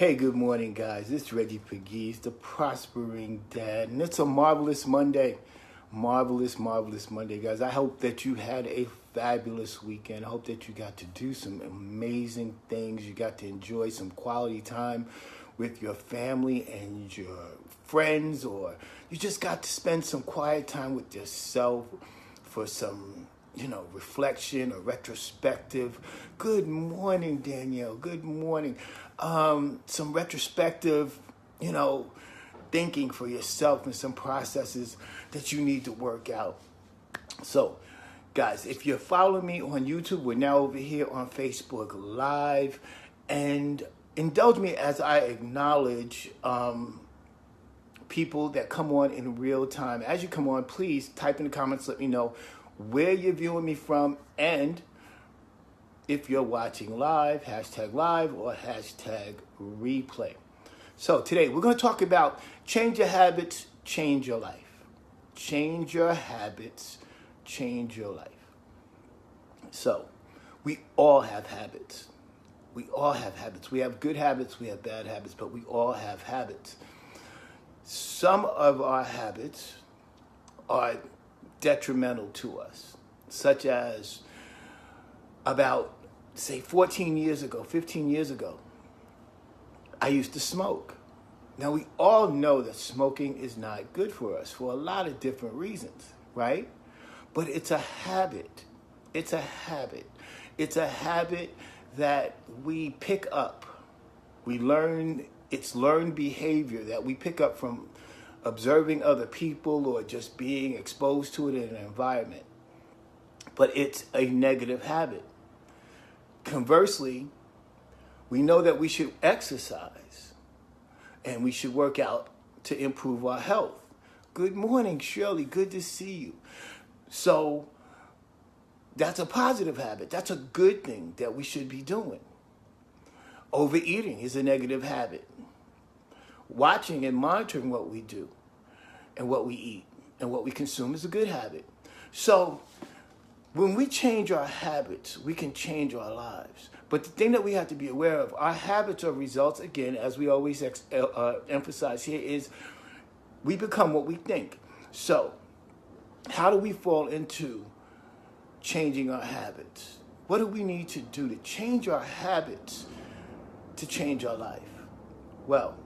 Hey, good morning, guys. It's Reggie Pegues, the Prospering Dad, and it's a marvelous Monday. Marvelous Monday, guys. I hope that you had a fabulous weekend. I hope that you got to do some amazing things. You got to enjoy some quality time with your family and your friends, or you just got to spend some quiet time with yourself for some reflection or retrospective. Good morning, Danielle. Good morning. Some retrospective, thinking for yourself and some processes that you need to work out. So, guys, if you're following me on YouTube, we're now over here on Facebook Live. And indulge me as I acknowledge people that come on in real time. As you come on, please type in the comments, let me know where you're viewing me from, and if you're watching live, hashtag live or hashtag replay. So today we're going to talk about change your habits, change your life. Change your habits, change your life. So we all have habits. We all have habits. We have good habits, we have bad habits, but we all have habits. Some of our habits are detrimental to us, such as about, say, 14 years ago, 15 years ago, I used to smoke. Now, we all know that smoking is not good for us for a lot of different reasons, right? But it's a habit. It's a habit. It's a habit that we pick up. We learn, it's learned behavior that we pick up from observing other people or just being exposed to it in an environment. But it's a negative habit. Conversely, we know that we should exercise and we should work out to improve our health. Good morning, Shirley. Good to see you. So that's a positive habit. That's a good thing that we should be doing. Overeating is a negative habit. Watching and monitoring what we do and what we eat and what we consume is a good habit. So when we change our habits, we can change our lives. But the thing that we have to be aware of, our habits are results, again, as we always emphasize here, is we become what we think. So how do we fall into changing our habits? What do we need to do to change our habits to change our life? Well,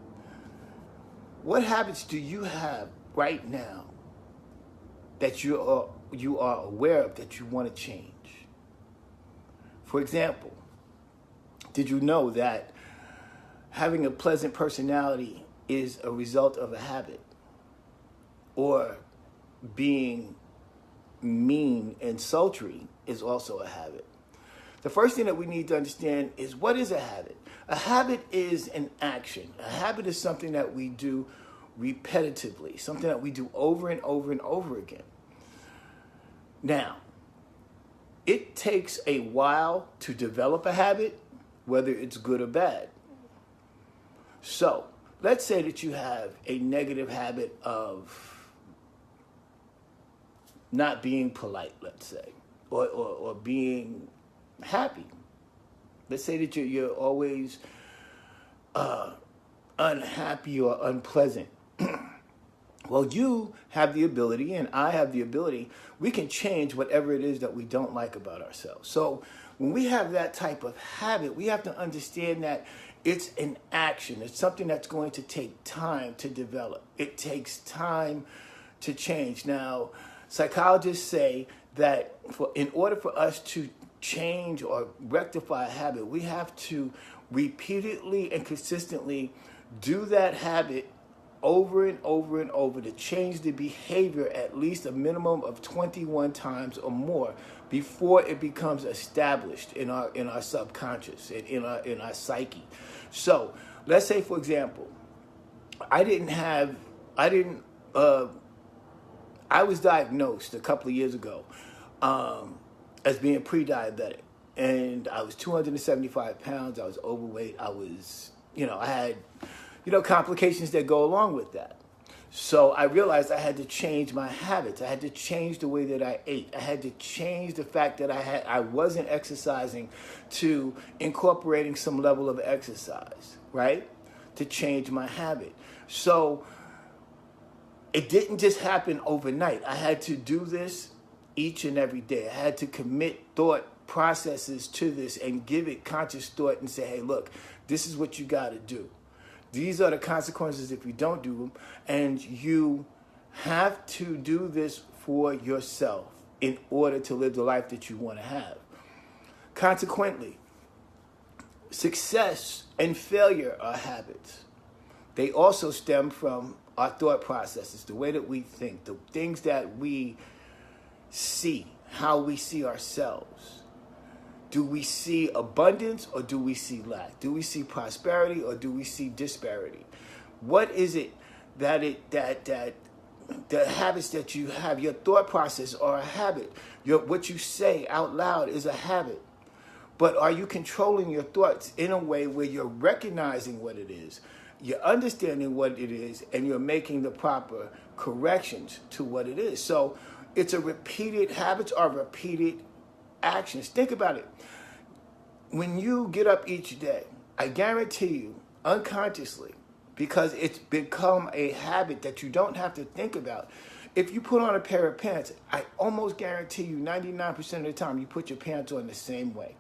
what habits do you have right now that you are aware of that you want to change? For example, did you know that having a pleasant personality is a result of a habit? Or being mean and sultry is also a habit? The first thing that we need to understand is, what is a habit? A habit is an action. A habit is something that we do repetitively, something that we do over and over and over again. Now, it takes a while to develop a habit, whether it's good or bad. So, let's say that you have a negative habit of not being polite, let's say, or being happy. Let's say that you're always unhappy or unpleasant. Well, you have the ability, and I have the ability, we can change whatever it is that we don't like about ourselves. So when we have that type of habit, we have to understand that it's an action. It's something that's going to take time to develop. It takes time to change. Now, psychologists say that in order for us to change or rectify a habit, we have to repeatedly and consistently do that habit over and over and over to change the behavior at least a minimum of 21 times or more before it becomes established in our subconscious and in our psyche. So let's say, for example, I was diagnosed a couple of years ago as being pre-diabetic, and I was 275 pounds. I was overweight. I had complications that go along with that. So I realized I had to change my habits. I had to change the way that I ate. I had to change the fact that I wasn't exercising to incorporating some level of exercise, right? to change my habit. So it didn't just happen overnight. I had to do this each and every day. I had to commit thought processes to this and give it conscious thought and say, hey, look, this is what you got to do. These are the consequences if you don't do them. And you have to do this for yourself in order to live the life that you want to have. Consequently, success and failure are habits. They also stem from our thought processes, the way that we think, the things that we see, how we see ourselves. Do we see abundance or do we see lack? Do we see prosperity or do we see disparity? What is it that the habits that you have, your thought process are a habit. What you say out loud is a habit. But are you controlling your thoughts in a way where you're recognizing what it is, you're understanding what it is, and you're making the proper corrections to what it is? So it's a repeated, habits are repeated actions. Think about it. When you get up each day, I guarantee you, unconsciously, because it's become a habit that you don't have to think about. If you put on a pair of pants, I almost guarantee you 99% of the time you put your pants on the same way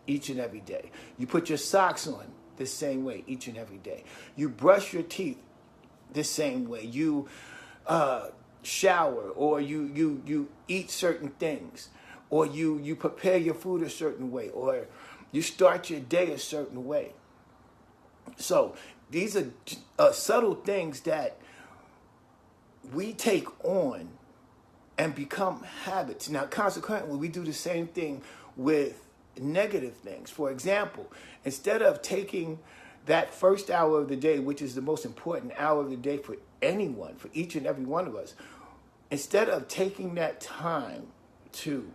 each and every day. You put your socks on the same way each and every day. You brush your teeth the same way. You shower, or you eat certain things, or you prepare your food a certain way, or you start your day a certain way. So these are subtle things that we take on and become habits. Now, consequently, we do the same thing with negative things. For example, instead of taking that first hour of the day, which is the most important hour of the day for anyone, for each and every one of us, instead of taking that time to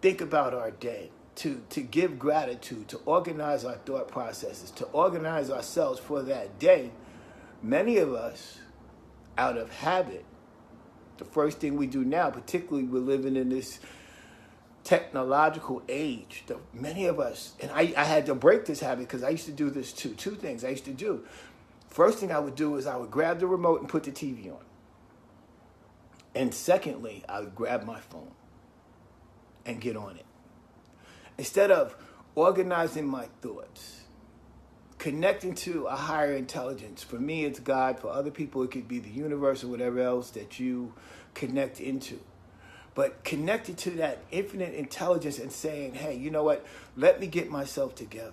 think about our day, to give gratitude, to organize our thought processes, to organize ourselves for that day, many of us, out of habit, the first thing we do now, particularly we're living in this technological age, many of us, and I had to break this habit because I used to do this too. Two things I used to do. First thing I would do is I would grab the remote and put the TV on. And secondly, I would grab my phone and get on it. Instead of organizing my thoughts, connecting to a higher intelligence. For me, it's God. For other people, it could be the universe or whatever else that you connect into. But connected to that infinite intelligence and saying, hey, you know what? Let me get myself together.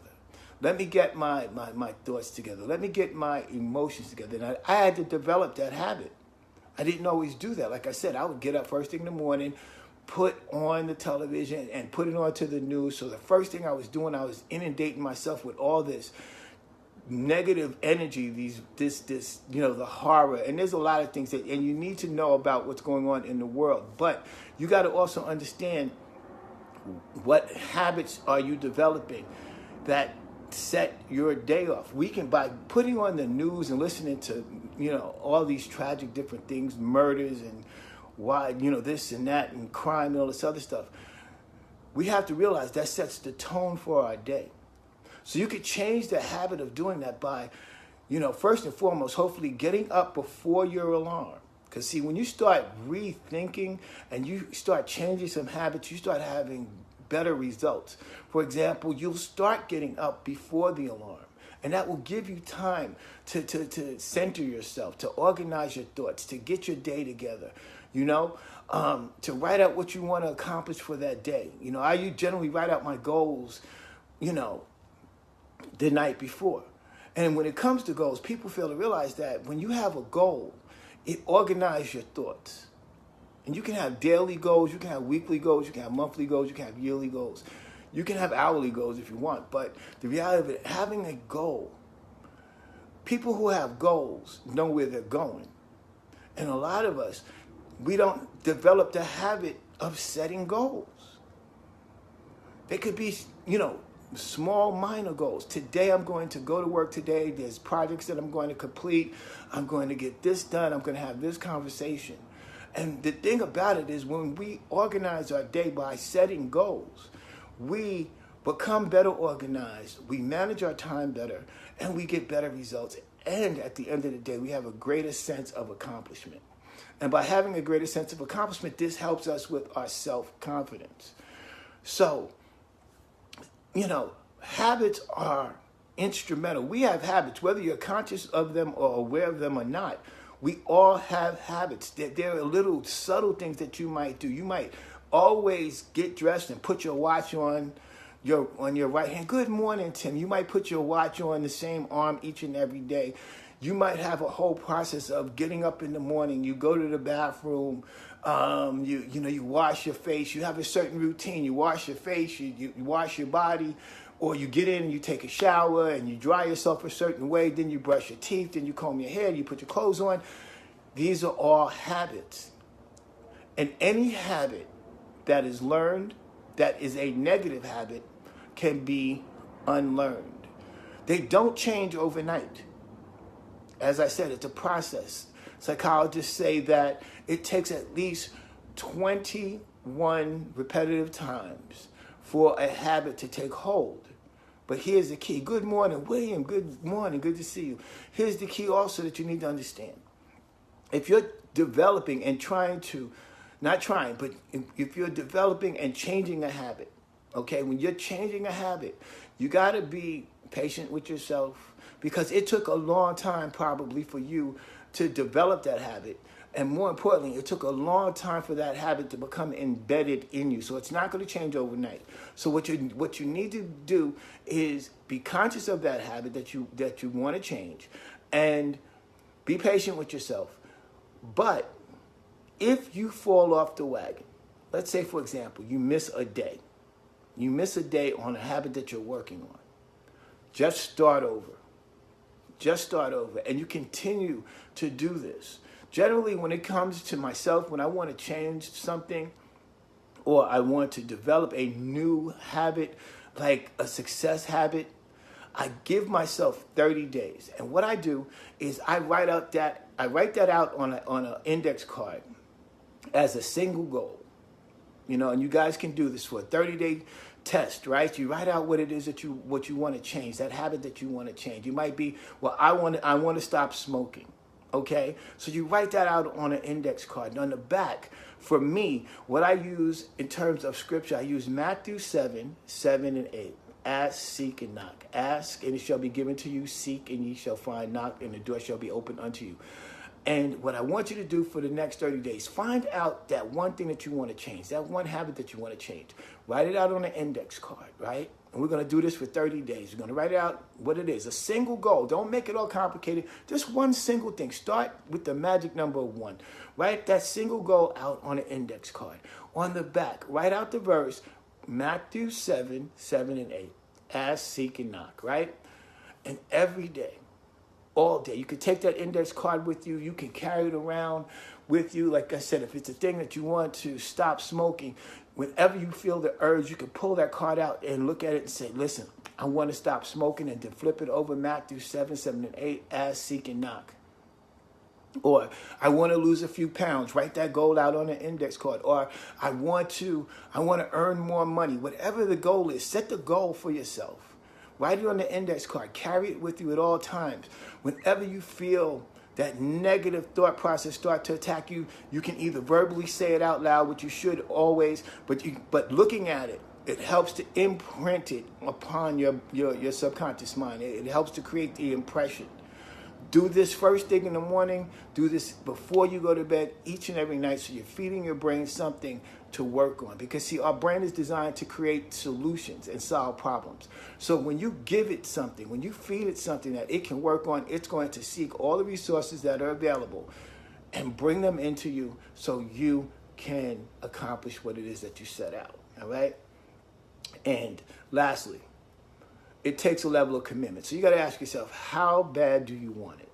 Let me get my thoughts together. Let me get my emotions together. And I had to develop that habit. I didn't always do that. Like I said, I would get up first thing in the morning, put on the television and put it on to the news. So the first thing I was doing, I was inundating myself with all this negative energy, this the horror. And there's a lot of things and you need to know about what's going on in the world. But you got to also understand what habits are you developing that set your day off. We can, by putting on the news and listening to, all these tragic different things, murders and why, this and that and crime and all this other stuff. We have to realize that sets the tone for our day. So you could change the habit of doing that by, first and foremost, hopefully getting up before your alarm. Because see, when you start rethinking and you start changing some habits, you start having better results. For example, you'll start getting up before the alarm. And that will give you time to center yourself, to organize your thoughts, to get your day together, to write out what you want to accomplish for that day. I generally write out my goals, the night before. And when it comes to goals, people fail to realize that when you have a goal, it organizes your thoughts. And you can have daily goals, you can have weekly goals, you can have monthly goals, you can have yearly goals. You can have hourly goals if you want, but the reality of it, having a goal, people who have goals know where they're going. And a lot of us, we don't develop the habit of setting goals. They could be, small, minor goals. Today, I'm going to go to work today. There's projects that I'm going to complete. I'm going to get this done. I'm going to have this conversation. And the thing about it is when we organize our day by setting goals, we become better organized, we manage our time better, and we get better results. And at the end of the day, we have a greater sense of accomplishment. And by having a greater sense of accomplishment, this helps us with our self-confidence. So, habits are instrumental. We have habits, whether you're conscious of them or aware of them or not. We all have habits. There are little subtle things that you might do. You might always get dressed and put your watch on your right hand. Good morning, Tim. You might put your watch on the same arm each and every day. You might have a whole process of getting up in the morning. You go to the bathroom. You wash your face. You have a certain routine. You wash your face. You wash your body. Or you get in and you take a shower and you dry yourself a certain way. Then you brush your teeth. Then you comb your hair. You put your clothes on. These are all habits. And any habit that is learned, that is a negative habit, can be unlearned. They don't change overnight. As I said, it's a process. Psychologists say that it takes at least 21 repetitive times for a habit to take hold. But here's the key. Good morning, William. Good morning. Good to see you. Here's the key also that you need to understand. If you're developing and if you're developing and changing a habit, okay, when you're changing a habit, you got to be patient with yourself, because it took a long time probably for you to develop that habit. And more importantly, it took a long time for that habit to become embedded in you. So it's not going to change overnight. So what you need to do is be conscious of that habit that you want to change, and be patient with yourself. But if you fall off the wagon, let's say, for example, you miss a day on a habit that you're working on, just start over. And you continue to do this. Generally, when it comes to myself, when I want to change something or I want to develop a new habit, like a success habit, I give myself 30 days. And what I do is I write that out on an index card as a single goal. And you guys can do this for a 30-day test, right? You write out what it is that you want to change, that habit that you want to change. You might be, well, I want to stop smoking. Okay, so you write that out on an index card. And on the back, for me, what I use in terms of scripture, I use Matthew 7:7-8. Ask, seek, and knock. Ask, and it shall be given to you. Seek, and ye shall find. Knock, and the door shall be opened unto you. And what I want you to do for the next 30 days, find out that one thing that you want to change, that one habit that you want to change. Write it out on an index card, right? And we're going to do this for 30 days. We're going to write out what it is, a single goal. Don't make it all complicated. Just one single thing. Start with the magic number 1. Write that single goal out on an index card. On the back, write out the verse, Matthew 7:7-8. Ask, seek, and knock, right? And every day, all day, you can take that index card with you. You can carry it around with you. Like I said, if it's a thing that you want to stop smoking, whenever you feel the urge, you can pull that card out and look at it and say, listen, I want to stop smoking, and then flip it over, Matthew 7:7-8, ask, seek, and knock. Or I want to lose a few pounds. Write that goal out on an index card. Or I want to earn more money. Whatever the goal is, set the goal for yourself. Write it on the index card. Carry it with you at all times. Whenever you feel that negative thought process start to attack you, you can either verbally say it out loud, which you should always, but looking at it, it helps to imprint it upon your subconscious mind. It helps to create the impression. Do this first thing in the morning. Do this before you go to bed each and every night, so you're feeding your brain something to work on. Because, see, our brain is designed to create solutions and solve problems. So when you give it something, when you feed it something that it can work on, it's going to seek all the resources that are available and bring them into you so you can accomplish what it is that you set out. All right? And lastly, it takes a level of commitment. So you got to ask yourself, how bad do you want it?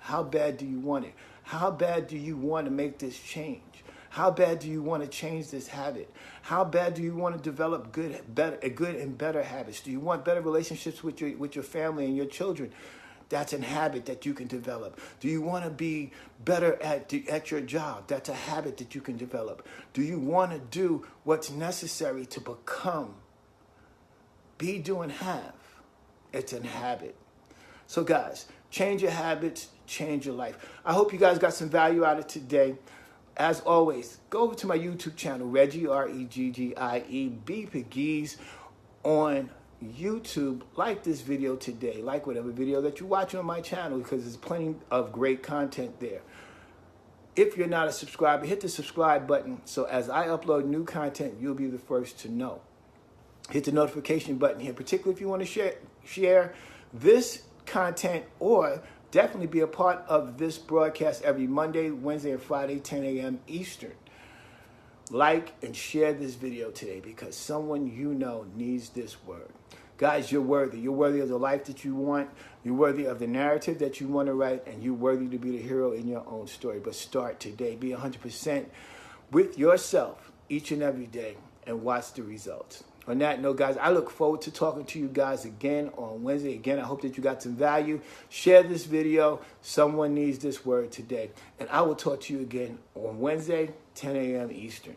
How bad do you want it? How bad do you want to make this change? How bad do you want to change this habit? How bad do you want to develop good and better habits? Do you want better relationships with your family and your children? That's a habit that you can develop. Do you want to be better at your job? That's a habit that you can develop. Do you want to do what's necessary to become Be, do, and have. It's a habit. So guys, change your habits, change your life. I hope you guys got some value out of today. As always, go over to my YouTube channel, Reggie, R-E-G-G-I-E, Pegues, on YouTube. Like this video today. Like whatever video that you watch on my channel, because there's plenty of great content there. If you're not a subscriber, hit the subscribe button so as I upload new content, you'll be the first to know. Hit the notification button here, particularly if you want to share this content or definitely be a part of this broadcast every Monday, Wednesday, and Friday, 10 a.m. Eastern. Like and share this video today because someone you know needs this word. Guys, you're worthy. You're worthy of the life that you want. You're worthy of the narrative that you want to write, and you're worthy to be the hero in your own story. But start today. Be 100% with yourself each and every day and watch the results. On that note, guys, I look forward to talking to you guys again on Wednesday. Again, I hope that you got some value. Share this video. Someone needs this word today. And I will talk to you again on Wednesday, 10 a.m. Eastern.